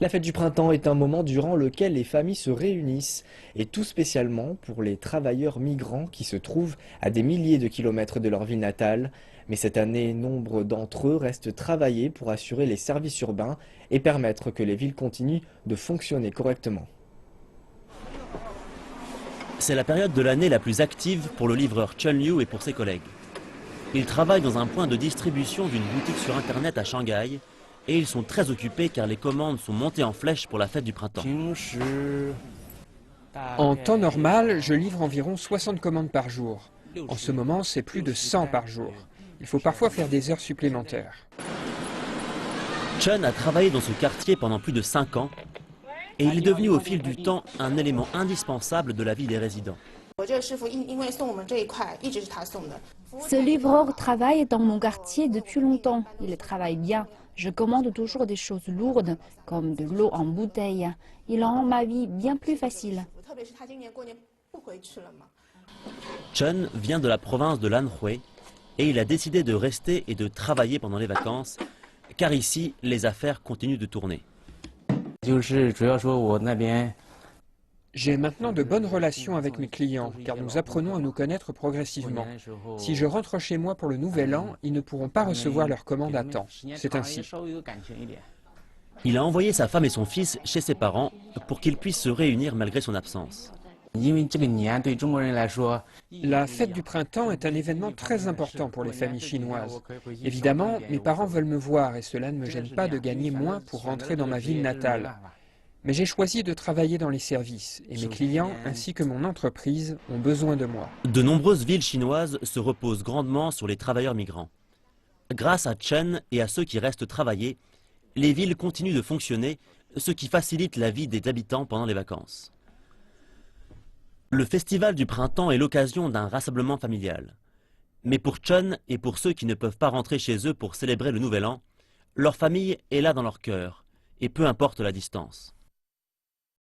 La fête du printemps est un moment durant lequel les familles se réunissent, et tout spécialement pour les travailleurs migrants qui se trouvent à des milliers de kilomètres de leur ville natale. Mais cette année, nombre d'entre eux restent travailler pour assurer les services urbains et permettre que les villes continuent de fonctionner correctement. C'est la période de l'année la plus active pour le livreur Chun Liu et pour ses collègues. Ils travaillent dans un point de distribution d'une boutique sur internet à Shanghai et ils sont très occupés car les commandes sont montées en flèche pour la fête du printemps. En temps normal, je livre environ 60 commandes par jour. En ce moment, c'est plus de 100 par jour. Il faut parfois faire des heures supplémentaires. Chun a travaillé dans ce quartier pendant plus de 5 ans et il est devenu au fil du temps un élément indispensable de la vie des résidents. Ce livreur travaille dans mon quartier depuis longtemps. Il travaille bien. Je commande toujours des choses lourdes, comme de l'eau en bouteille. Il rend ma vie bien plus facile. Chun vient de la province de l'Anhui et il a décidé de rester et de travailler pendant les vacances, car ici, les affaires continuent de tourner. J'ai maintenant de bonnes relations avec mes clients, car nous apprenons à nous connaître progressivement. Si je rentre chez moi pour le nouvel an, ils ne pourront pas recevoir leurs commandes à temps. C'est ainsi. Il a envoyé sa femme et son fils chez ses parents pour qu'ils puissent se réunir malgré son absence. La fête du printemps est un événement très important pour les familles chinoises. Évidemment, mes parents veulent me voir et cela ne me gêne pas de gagner moins pour rentrer dans ma ville natale. Mais j'ai choisi de travailler dans les services et mes clients ainsi que mon entreprise ont besoin de moi. De nombreuses villes chinoises se reposent grandement sur les travailleurs migrants. Grâce à Chen et à ceux qui restent travailler, les villes continuent de fonctionner, ce qui facilite la vie des habitants pendant les vacances. Le festival du printemps est l'occasion d'un rassemblement familial. Mais pour Chen et pour ceux qui ne peuvent pas rentrer chez eux pour célébrer le nouvel an, leur famille est là dans leur cœur, et peu importe la distance.